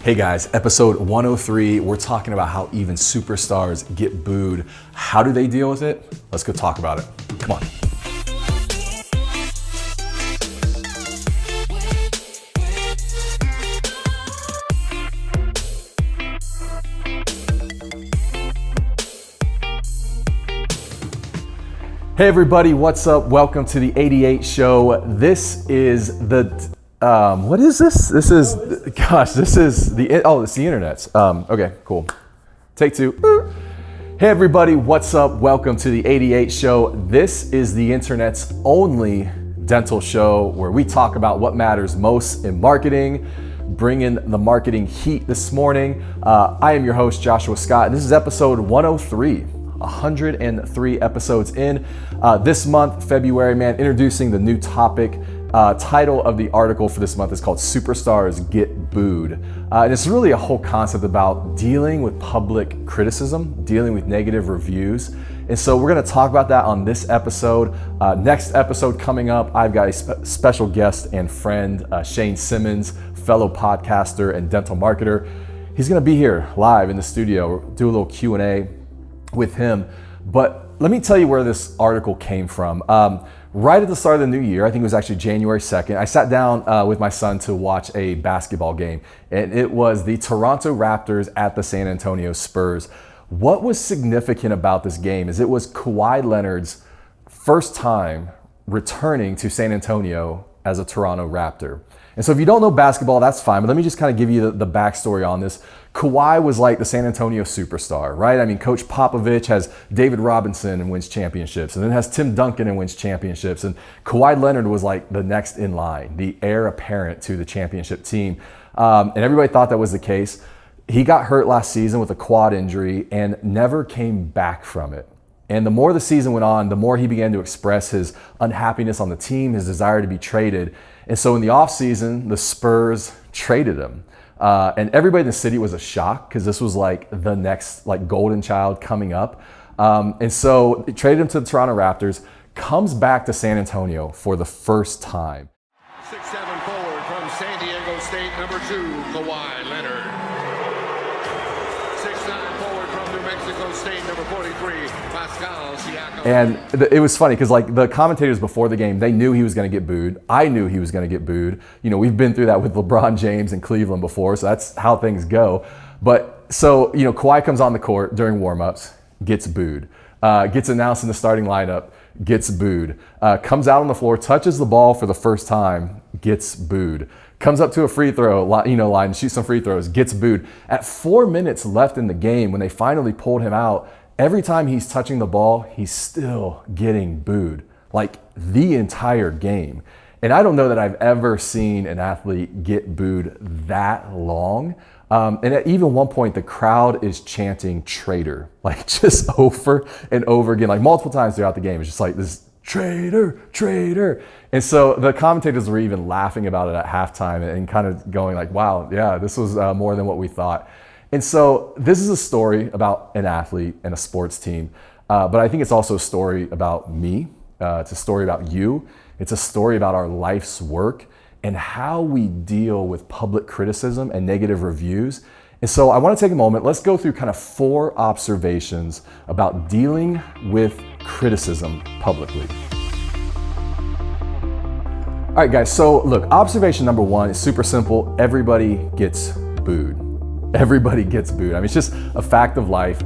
Hey guys, episode 103, we're talking about how even superstars get booed. How do they deal with it? Let's go talk about it. Come on. Hey everybody, what's up? Welcome to the 88 show. This is the what is this? This is it's the internet's. Okay, cool. Take two. Hey everybody, what's up? Welcome to the 88 show. This is the internet's only dental show where we talk about what matters most in marketing, bringing the marketing heat this morning. I am your host, Joshua Scott, and this is episode 103. 103 episodes in. This month, February, introducing the new topic. Title of the article for this month is called Superstars Get Booed. And it's really a whole concept about dealing with public criticism, dealing with negative reviews. And so we're gonna talk about that on this episode. Next episode coming up, I've got a special guest and friend, Shane Simmons, fellow podcaster and dental marketer. He's gonna be here live in the studio, do a little Q&A with him. But let me tell you where this article came from. Right at the start of the new year, I think it was actually January 2nd, I sat down with my son to watch a basketball game, and it was the Toronto Raptors at the San Antonio Spurs. What was significant about this game is it was Kawhi Leonard's first time returning to San Antonio as a Toronto Raptor. And so if you don't know basketball, that's fine, but let me just kind of give you the backstory on this. Kawhi was like the San Antonio superstar, right? I mean, Coach Popovich has David Robinson and wins championships, and then has Tim Duncan and wins championships. And Kawhi Leonard was like the next in line, the heir apparent to the championship team. And everybody thought that was the case. He got hurt last season with a quad injury and never came back from it. And the more the season went on, the more he began to express his unhappiness on the team, his desire to be traded. And so in the offseason, the Spurs traded him. And everybody in the city was a shock because this was like the next golden child coming up. And so they traded him to the Toronto Raptors, comes back to San Antonio for the first time. 6'7" forward from San Diego State, number 2, Kawhi Leonard. 6'9" forward from New Mexico State, number 43, Pascal Siakam. And it was funny because the commentators before the game, they knew he was going to get booed. I knew he was going to get booed. You know, we've been through that with LeBron James in Cleveland before, so that's how things go. But so, Kawhi comes on the court during warmups, gets booed. Gets announced in the starting lineup, gets booed. Comes out on the floor, touches the ball for the first time, gets booed. Comes up to a free throw line, shoots some free throws, gets booed. At 4 minutes left in the game, when they finally pulled him out, every time he's touching the ball, he's still getting booed, like the entire game. And I don't know that I've ever seen an athlete get booed that long. And at even one point, the crowd is chanting traitor, like just over and over again, like multiple times throughout the game. It's just like this traitor, traitor. And so the commentators were even laughing about it at halftime and kind of going like, wow, yeah, this was more than what we thought. And so this is a story about an athlete and a sports team, but I think it's also a story about me. It's a story about you. It's a story about our life's work and how we deal with public criticism and negative reviews. And so I want to take a moment. Let's go through kind of 4 observations about dealing with criticism publicly. All right, guys, so look, observation number 1 is super simple. Everybody gets booed. Everybody gets booed. I mean, it's just a fact of life.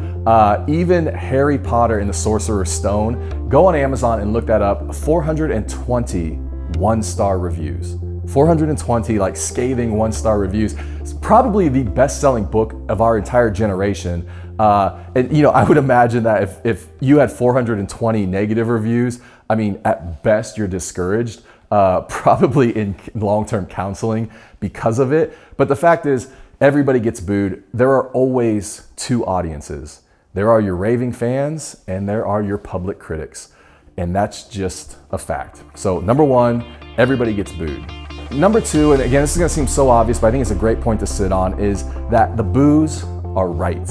Even Harry Potter and the Sorcerer's Stone, go on Amazon and look that up. 420 one-star reviews. 420 scathing one-star reviews. It's probably the best-selling book of our entire generation. And I would imagine that if you had 420 negative reviews, I mean, at best you're discouraged, probably in long-term counseling because of it. But the fact is, everybody gets booed. There are always 2 audiences. There are your raving fans and there are your public critics. And that's just a fact. So number 1, everybody gets booed. Number 2, and again, this is gonna seem so obvious, but I think it's a great point to sit on, is that the boos are right.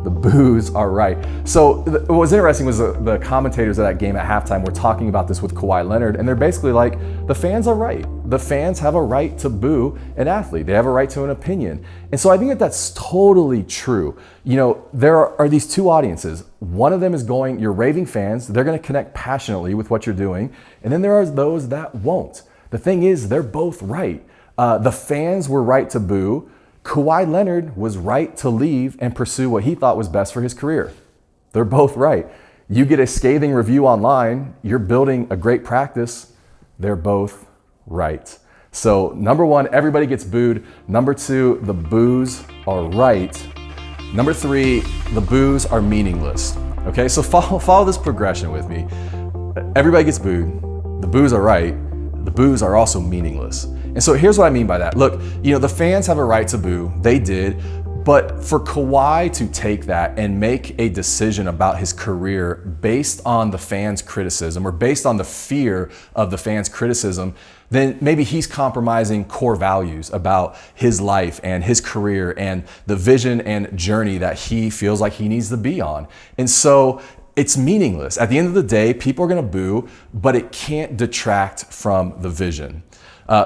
The boos are right. So what was interesting was the commentators of that game at halftime were talking about this with Kawhi Leonard, and they're basically like, the fans are right. The fans have a right to boo an athlete. They have a right to an opinion. And so I think that that's totally true. You know, there are these two audiences. One of them is your raving fans. They're going to connect passionately with what you're doing. And then there are those that won't. The thing is, they're both right. The fans were right to boo. Kawhi Leonard was right to leave and pursue what he thought was best for his career. They're both right. You get a scathing review online, you're building a great practice. They're both right. So number one, everybody gets booed. Number two, the boos are right. Number three, the boos are meaningless. Okay, so follow this progression with me. Everybody gets booed. The boos are right. The boos are also meaningless. And so here's what I mean by that. Look, you know, the fans have a right to boo. They did. But for Kawhi to take that and make a decision about his career based on the fans' criticism or based on the fear of the fans' criticism, then maybe he's compromising core values about his life and his career and the vision and journey that he feels like he needs to be on. And so it's meaningless. At the end of the day, people are going to boo, but it can't detract from the vision.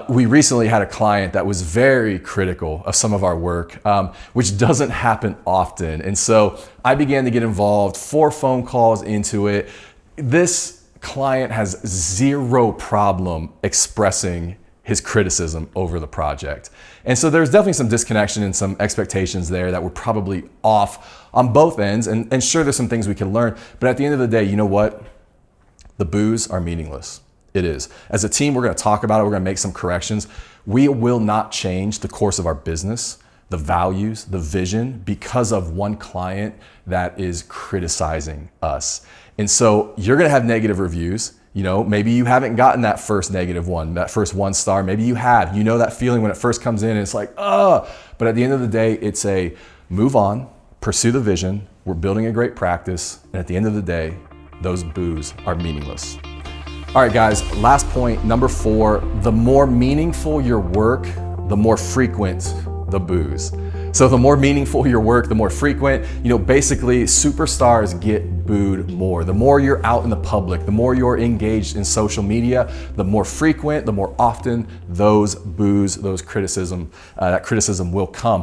We recently had a client that was very critical of some of our work, which doesn't happen often. And so I began to get involved, 4 phone calls into it. This client has zero problem expressing his criticism over the project. And so there's definitely some disconnection and some expectations there that were probably off on both ends. And sure, there's some things we can learn. But at the end of the day, you know what? The boos are meaningless. It is. As a team, we're going to talk about it. We're going to make some corrections. We will not change the course of our business, the values, the vision because of one client that is criticizing us. And so you're going to have negative reviews. You know, maybe you haven't gotten that first negative one, that first 1 star. Maybe you have. You know that feeling when it first comes in and it's like, oh. But at the end of the day, it's a move on, pursue the vision. We're building a great practice. And at the end of the day, those boos are meaningless. All right, guys, last point, number 4, the more meaningful your work, the more frequent the boos. So the more meaningful your work, the more frequent, you know, basically superstars get booed more. The more you're out in the public, the more you're engaged in social media, the more frequent, the more often those boos, that criticism will come.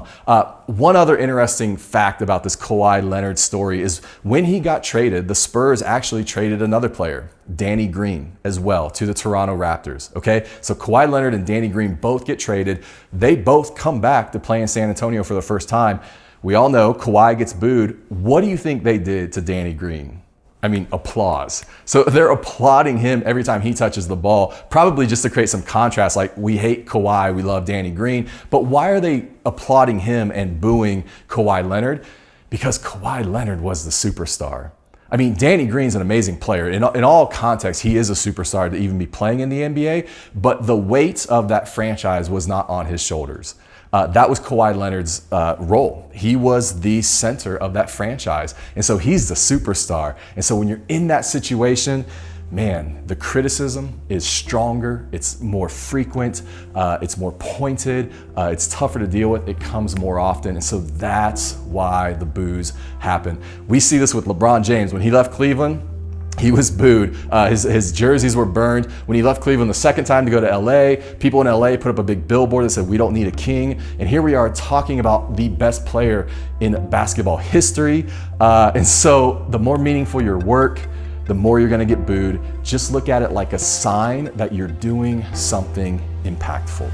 One other interesting fact about this Kawhi Leonard story is when he got traded, the Spurs actually traded another player, Danny Green, as well, to the Toronto Raptors, okay? So Kawhi Leonard and Danny Green both get traded. They both come back to play in San Antonio for the first time. We all know Kawhi gets booed. What do you think they did to Danny Green? I mean, applause. So they're applauding him every time he touches the ball, probably just to create some contrast, like we hate Kawhi, we love Danny Green. But why are they applauding him and booing Kawhi Leonard? Because Kawhi Leonard was the superstar. I mean, Danny Green's an amazing player. In all contexts, he is a superstar to even be playing in the NBA, but the weight of that franchise was not on his shoulders. That was Kawhi Leonard's role. He was the center of that franchise. And so he's the superstar. And so when you're in that situation, man, the criticism is stronger, it's more frequent, it's more pointed, it's tougher to deal with, it comes more often. And so that's why the boos happen. We see this with LeBron James. When he left Cleveland, he was booed. His jerseys were burned. When he left Cleveland the second time to go to LA, people in LA put up a big billboard that said, "We don't need a king." And here we are talking about the best player in basketball history. And so the more meaningful your work, the more you're gonna get booed. Just look at it like a sign that you're doing something impactful.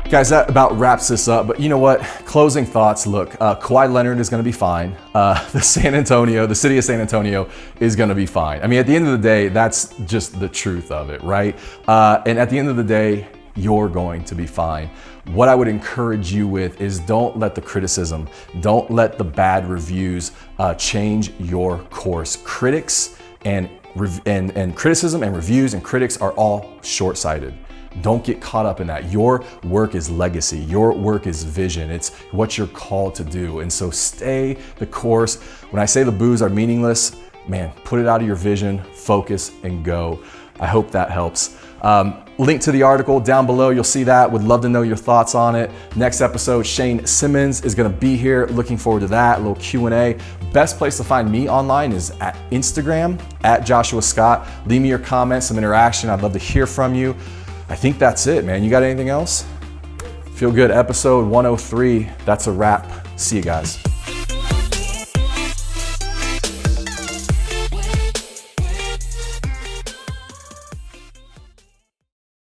Guys, that about wraps this up, but you know what? Closing thoughts, look, Kawhi Leonard is gonna be fine. The city of San Antonio is gonna be fine. I mean, at the end of the day, that's just the truth of it, right? And at the end of the day, you're going to be fine. What I would encourage you with is don't let the criticism, don't let the bad reviews change your course. Critics and criticism and reviews and critics are all short-sighted. Don't get caught up in that. Your work is legacy. Your work is vision. It's what you're called to do. And so stay the course. When I say the boos are meaningless, man, put it out of your vision, focus, and go. I hope that helps. Link to the article down below. You'll see that. Would love to know your thoughts on it. Next episode, Shane Simmons is going to be here. Looking forward to that. A little Q&A. Best place to find me online is at Instagram, at Joshua Scott. Leave me your comments, some interaction. I'd love to hear from you. I think that's it, man. You got anything else? Feel good. Episode 103. That's a wrap. See you guys.